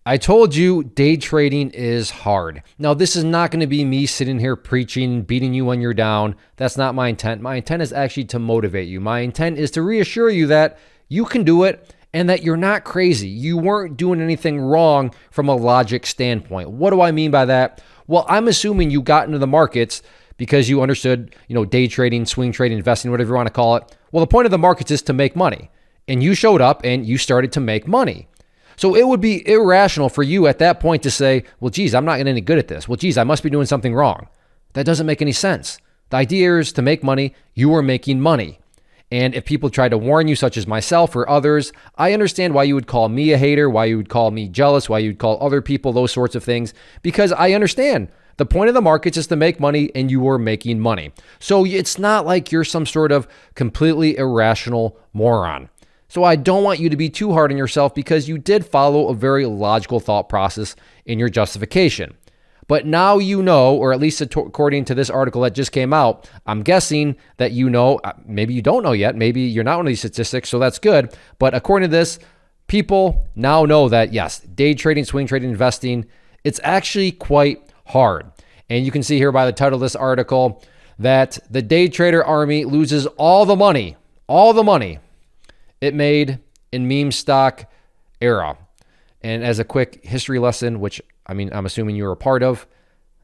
I told you day trading is hard. Now, this is not going to be me sitting here preaching, beating you when you're down. That's not my intent. My intent is actually to motivate you. My intent is to reassure you that you can do it and that you're not crazy. You weren't doing anything wrong from a logic standpoint. What do I mean by that? Well, I'm assuming you got into the markets because you understood, day trading, swing trading, investing, whatever you want to call it. Well, the point of the markets is to make money. And you showed up and you started to make money. So it would be irrational for you at that point to say, well, geez, I'm not getting any good at this. Well, geez, I must be doing something wrong. That doesn't make any sense. The idea is to make money. You are making money. And if people try to warn you, such as myself or others, I understand why you would call me a hater, why you would call me jealous, why you'd call other people those sorts of things, because I understand. The point of the markets is to make money, and you are making money. So it's not like you're some sort of completely irrational moron. So I don't want you to be too hard on yourself because you did follow a very logical thought process in your justification. But now you know, or at least according to this article that just came out, I'm guessing that you know, maybe you don't know yet, maybe you're not one of these statistics, so that's good. But according to this, people now know that yes, day trading, swing trading, investing, it's actually quite hard. And you can see here by the title of this article that the day trader army loses all the money it made in meme stock era. And as a quick history lesson, which I'm assuming you were a part of,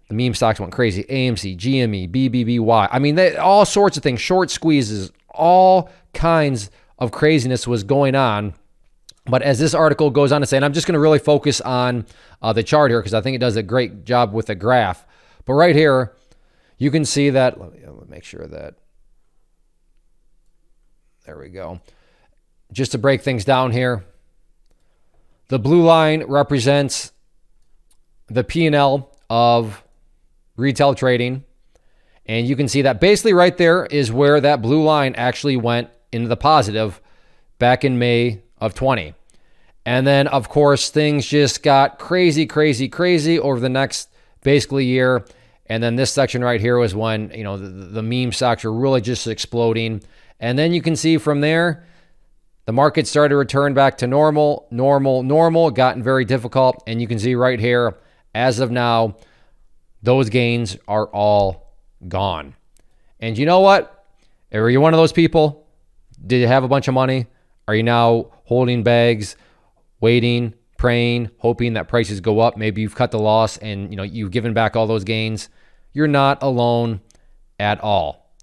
the meme stocks went crazy. AMC, GME, BBBY. All sorts of things, short squeezes, all kinds of craziness was going on. But as this article goes on to say, and I'm just going to really focus on the chart here because I think it does a great job with the graph. But right here, you can see that, let me make sure that, there we go. Just to break things down here, the blue line represents the P&L of retail trading. And you can see that basically right there is where that blue line actually went into the positive back in May of 20. And then, of course, things just got crazy over the next basically year. And then this section right here was when, the meme stocks were really just exploding. And then you can see from there, the market started to return back to normal, gotten very difficult. And you can see right here, as of now, those gains are all gone. And you know what? Are you one of those people? Did you have a bunch of money? Are you now holding bags, waiting, praying, hoping that prices go up? Maybe you've cut the loss and you've given back all those gains. You're not alone at all.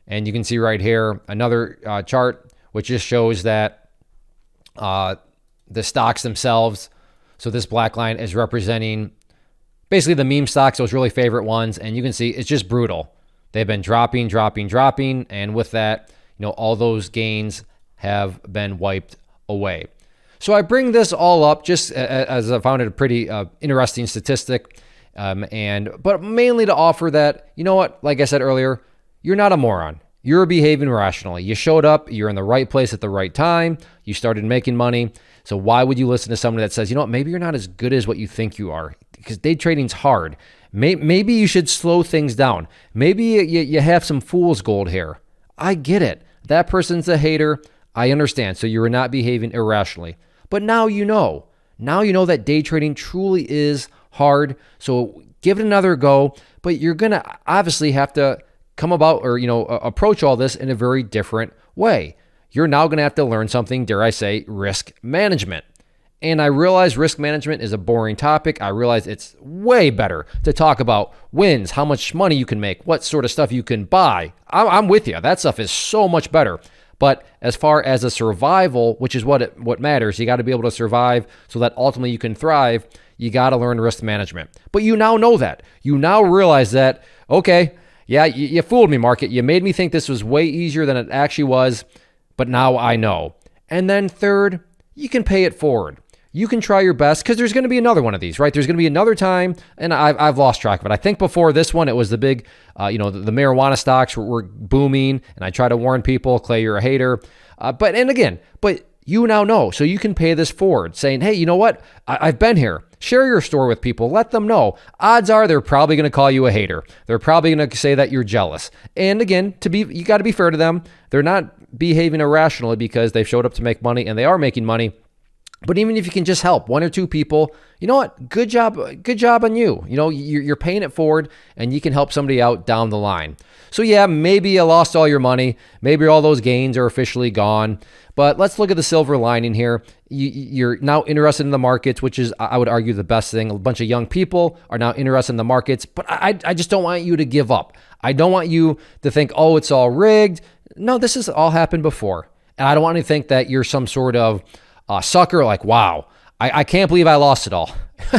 And you can see right here another chart which just shows that the stocks themselves. So this black line is representing basically the meme stocks, those really favorite ones. And you can see it's just brutal. They've been dropping. And with that, all those gains have been wiped away. So I bring this all up just as I found it a pretty interesting statistic. But mainly to offer that, like I said earlier, you're not a moron. You're behaving rationally. You showed up, you're in the right place at the right time, you started making money. So why would you listen to somebody that says, maybe you're not as good as what you think you are? Because day trading's hard. Maybe you should slow things down. Maybe you have some fool's gold here. I get it. That person's a hater. I understand. So you're not behaving irrationally. But now you know. Now you know that day trading truly is hard. So give it another go. But you're going to obviously have to come about or, approach all this in a very different way. You're now going to have to learn something, dare I say, risk management. And I realize risk management is a boring topic. I realize it's way better to talk about wins, how much money you can make, what sort of stuff you can buy. I'm with you. That stuff is so much better. But as far as a survival, which is what matters, you got to be able to survive so that ultimately you can thrive. You got to learn risk management. But you now know that. You now realize that, okay, yeah, you fooled me, market. You made me think this was way easier than it actually was, but now I know. And then third, you can pay it forward. You can try your best because there's going to be another one of these, right? There's going to be another time, and I've lost track of it. I think before this one, it was the big, the marijuana stocks were booming, and I try to warn people, Clay, you're a hater. But you now know, so you can pay this forward, saying, hey, you know what? I've been here. Share your story with people. Let them know. Odds are they're probably going to call you a hater. They're probably going to say that you're jealous. And again, you got to be fair to them. They're not behaving irrationally because they've showed up to make money, and they are making money. But even if you can just help one or two people, you know what? Good job on you. You know, you're paying it forward and you can help somebody out down the line. So yeah, maybe you lost all your money. Maybe all those gains are officially gone. But let's look at the silver lining here. You're now interested in the markets, which is, I would argue, the best thing. A bunch of young people are now interested in the markets, but I just don't want you to give up. I don't want you to think, oh, it's all rigged. No, this has all happened before. And I don't want you to think that you're some sort of sucker, like, wow, I can't believe I lost it all.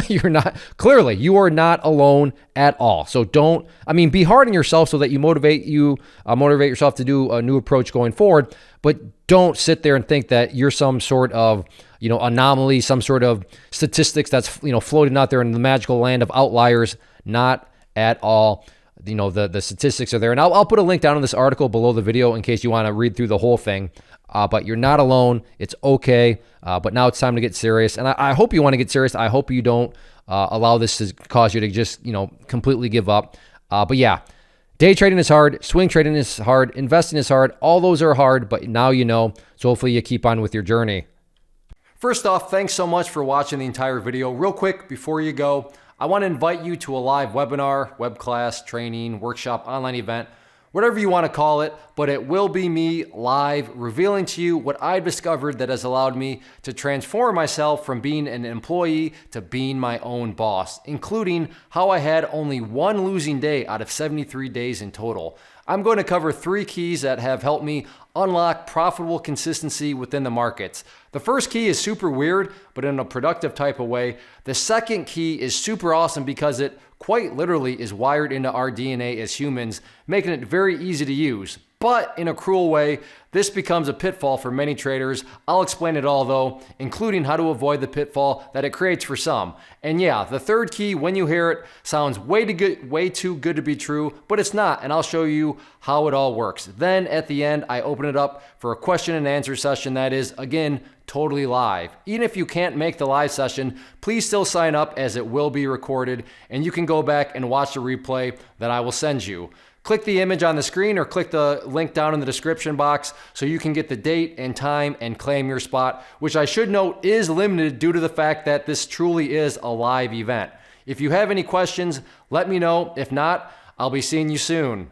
You're not, clearly, you are not alone at all. So be hard on yourself so that you motivate yourself to do a new approach going forward, but don't sit there and think that you're some sort of, anomaly, some sort of statistics that's, floating out there in the magical land of outliers. Not at all. The statistics are there. And I'll put a link down in this article below the video in case you want to read through the whole thing. But you're not alone. It's okay. But now it's time to get serious. And I hope you want to get serious. I hope you don't allow this to cause you to just, completely give up. But yeah, day trading is hard. Swing trading is hard. Investing is hard. All those are hard. But now you know. So hopefully you keep on with your journey. First off, thanks so much for watching the entire video. Real quick, before you go, I want to invite you to a live webinar, web class, training, workshop, online event, whatever you want to call it, but it will be me live revealing to you what I've discovered that has allowed me to transform myself from being an employee to being my own boss, including how I had only one losing day out of 73 days in total. I'm going to cover 3 keys that have helped me unlock profitable consistency within the markets. The first key is super weird, but in a productive type of way. The second key is super awesome because it quite literally is wired into our DNA as humans, making it very easy to use. But in a cruel way, this becomes a pitfall for many traders. I'll explain it all though, including how to avoid the pitfall that it creates for some. And yeah, the third key, when you hear it, sounds way too good to be true, but it's not, and I'll show you how it all works. Then at the end, I open it up for a question and answer session that is, again, totally live. Even if you can't make the live session, please still sign up as it will be recorded, and you can go back and watch the replay that I will send you. Click the image on the screen or click the link down in the description box so you can get the date and time and claim your spot, which I should note is limited due to the fact that this truly is a live event. If you have any questions, let me know. If not, I'll be seeing you soon.